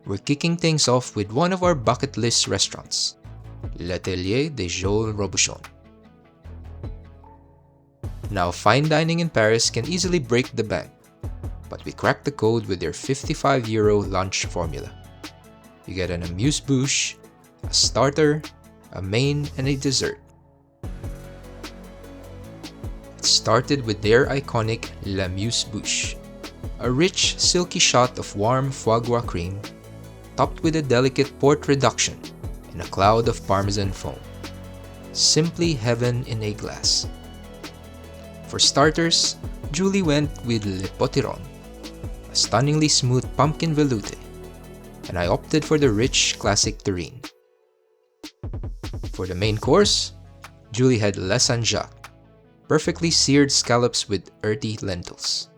we're kicking things off with one of our bucket list restaurants, L'Atelier de Joël Robuchon. Now, fine dining in Paris can easily break the bank, but we cracked the code with their €55 lunch formula. You get an amuse-bouche, a starter, a main, and a dessert. It started with their iconic l'amuse-bouche, a rich, silky shot of warm foie gras cream, topped with a delicate port reduction and a cloud of Parmesan foam. Simply heaven in a glass. For starters, Julie went with Le Potiron, a stunningly smooth pumpkin veloute, and I opted for the rich, classic terrine. For the main course, Julie had Le Saint-Jacques, perfectly seared scallops with earthy lentils.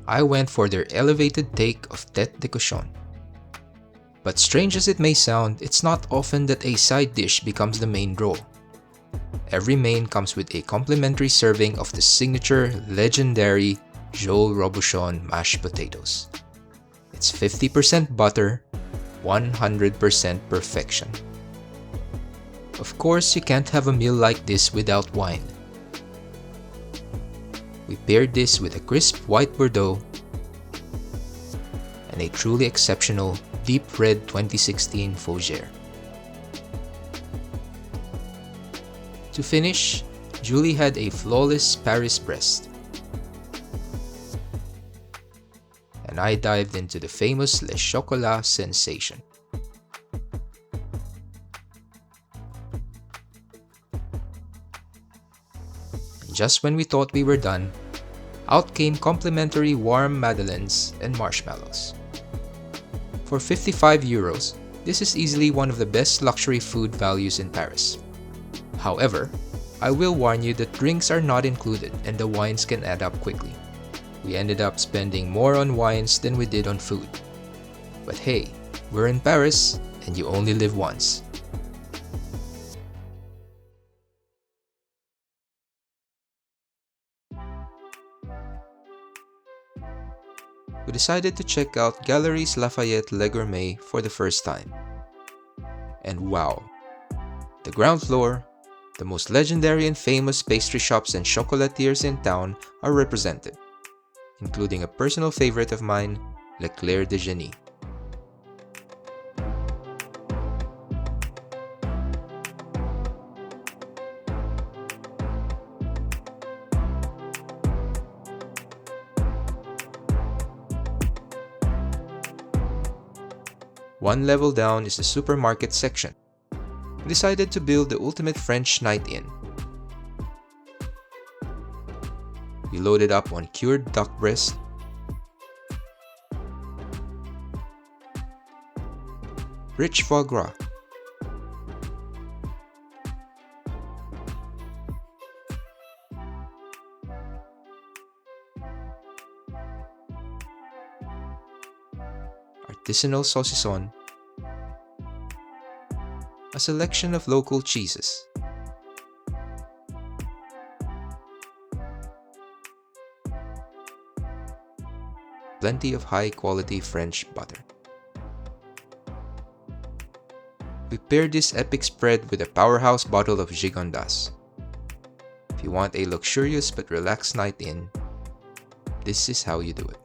I went for their elevated take of tête de cochon. But strange as it may sound, it's not often that a side dish becomes the main role. Every main comes with a complimentary serving of the signature, legendary Joël Robuchon mashed potatoes. It's 50% butter, 100% perfection. Of course, you can't have a meal like this without wine. We paired this with a crisp white Bordeaux and a truly exceptional deep red 2016 Fougère. To finish, Julie had a flawless Paris Brest. And I dived into the famous Le Chocolat sensation. And just when we thought we were done, out came complimentary warm madeleines and marshmallows. For €55, this is easily one of the best luxury food values in Paris. However, I will warn you that drinks are not included and the wines can add up quickly. We ended up spending more on wines than we did on food. But hey, we're in Paris and you only live once. We decided to check out Galeries Lafayette Le Gourmet for the first time. And wow, the ground floor, the most legendary and famous pastry shops and chocolatiers in town are represented, including a personal favorite of mine, L'Éclair de Génie. One level down is the supermarket section. We decided to build the ultimate French night in. We loaded up on cured duck breast, rich foie gras, artisanal saucisson, a selection of local cheeses, plenty of high-quality French butter. We paired this epic spread with a powerhouse bottle of Gigondas. If you want a luxurious but relaxed night in, this is how you do it.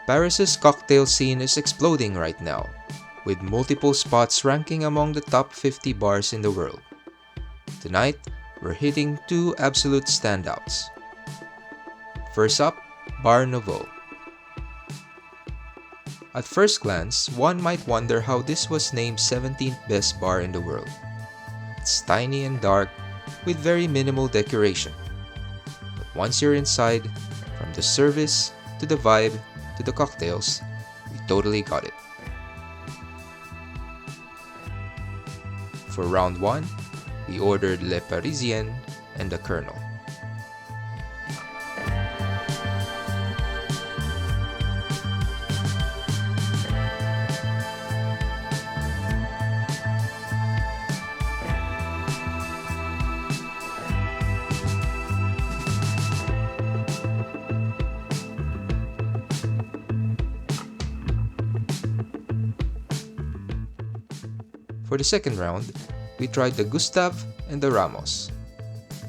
Paris's cocktail scene is exploding right now, with multiple spots ranking among the top 50 bars in the world. Tonight, we're hitting two absolute standouts. First up, Bar Nouveau. At first glance, one might wonder how this was named 17th best bar in the world. It's tiny and dark, with very minimal decoration. But once you're inside, from the service, to the vibe, to the cocktails, we totally got it. For round 1, we ordered Le Parisian and the Colonel. For the second round, we tried the Gustav and the Ramos.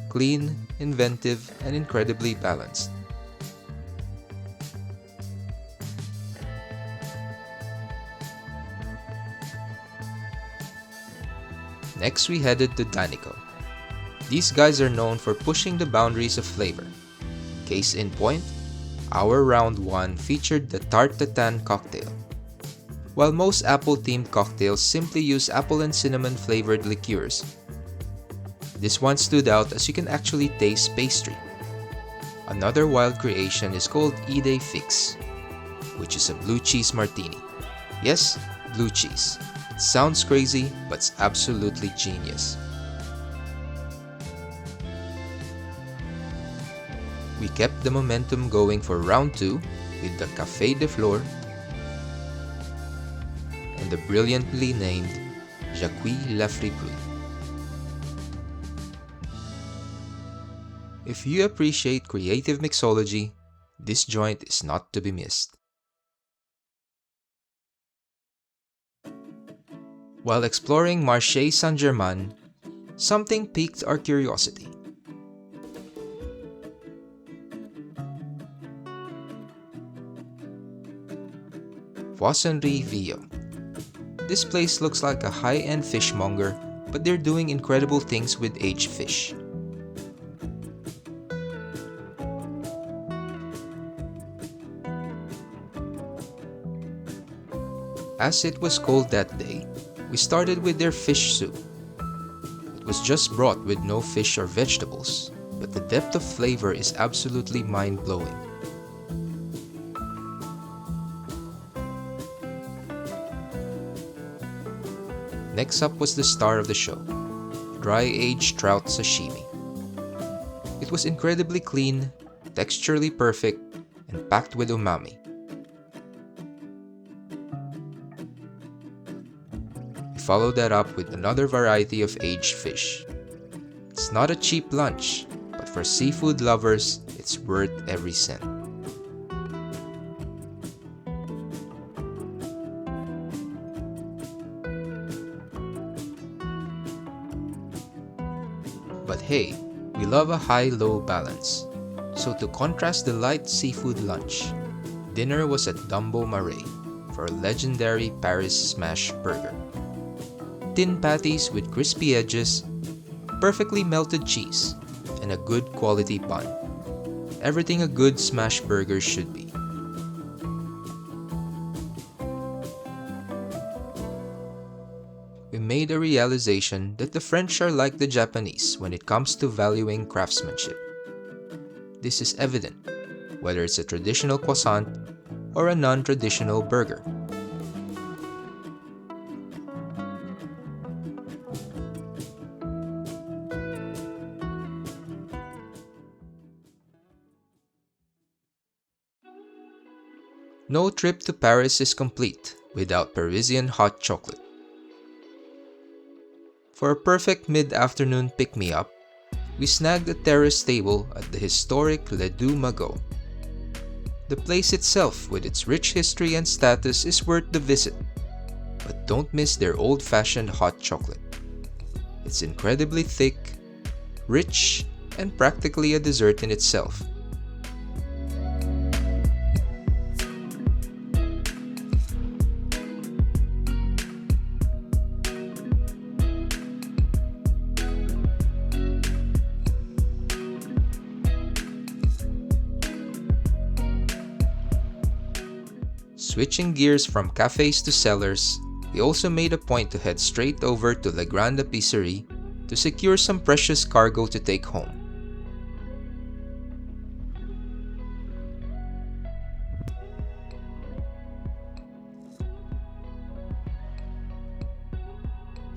Clean, inventive, and incredibly balanced. Next, we headed to Danico. These guys are known for pushing the boundaries of flavor. Case in point, our round 1 featured the Tarte Tatin cocktail. While most apple-themed cocktails simply use apple and cinnamon flavored liqueurs, this one stood out as you can actually taste pastry. Another wild creation is called Idée Fixe, which is a blue cheese martini. Yes, blue cheese. It sounds crazy, but it's absolutely genius. We kept the momentum going for round 2 with the Café de Flore and the brilliantly named Jacques Lafripouille. If you appreciate creative mixology, this joint is not to be missed. While exploring Marché Saint-Germain, something piqued our curiosity. Poissonnerie Viot. This place looks like a high-end fishmonger, but they're doing incredible things with aged fish. As it was cold that day, we started with their fish soup. It was just brought with no fish or vegetables, but the depth of flavor is absolutely mind-blowing. Next up was the star of the show, dry-aged trout sashimi. It was incredibly clean, texturally perfect, and packed with umami. We followed that up with another variety of aged fish. It's not a cheap lunch, but for seafood lovers, it's worth every cent. But hey, we love a high-low balance. So to contrast the light seafood lunch, dinner was at Dumbo Marais for a legendary Paris smash burger. Thin patties with crispy edges, perfectly melted cheese, and a good quality bun. Everything a good smash burger should be. We made a realization that the French are like the Japanese when it comes to valuing craftsmanship. This is evident, whether it's a traditional croissant or a non-traditional burger. No trip to Paris is complete without Parisian hot chocolate. For a perfect mid-afternoon pick-me-up, we snagged a terrace table at the historic Les Deux Magots. The place itself, with its rich history and status, is worth the visit, but don't miss their old-fashioned hot chocolate. It's incredibly thick, rich, and practically a dessert in itself. Switching gears from cafes to cellars, we also made a point to head straight over to La Grande Épicerie to secure some precious cargo to take home.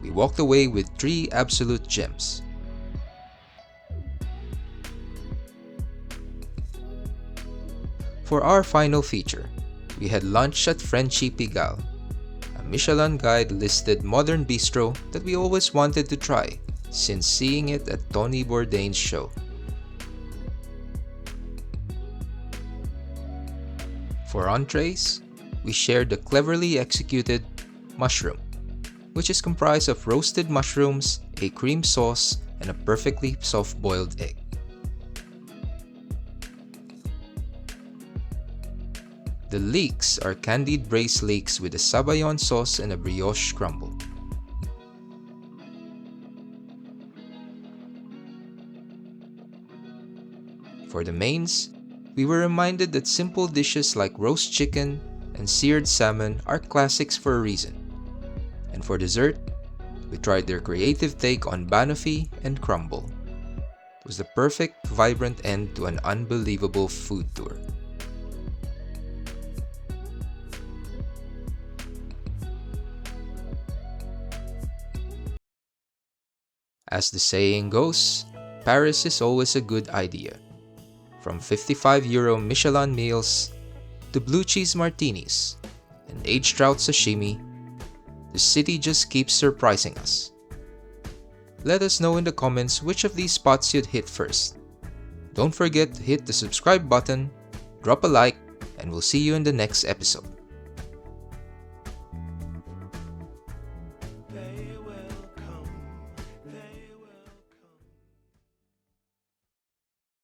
We walked away with 3 absolute gems. For our final feature, we had lunch at Frenchie Pigalle, a Michelin guide listed modern bistro that we always wanted to try since seeing it at Tony Bourdain's show. For entrees, we shared the cleverly executed mushroom, which is comprised of roasted mushrooms, a cream sauce, and a perfectly soft-boiled egg. The leeks are candied braised leeks with a sabayon sauce and a brioche crumble. For the mains, we were reminded that simple dishes like roast chicken and seared salmon are classics for a reason. And for dessert, we tried their creative take on banoffee and crumble. It was the perfect, vibrant end to an unbelievable food tour. As the saying goes, Paris is always a good idea. From €55 Michelin meals to blue cheese martinis and aged trout sashimi, the city just keeps surprising us. Let us know in the comments which of these spots you'd hit first. Don't forget to hit the subscribe button, drop a like, and we'll see you in the next episode.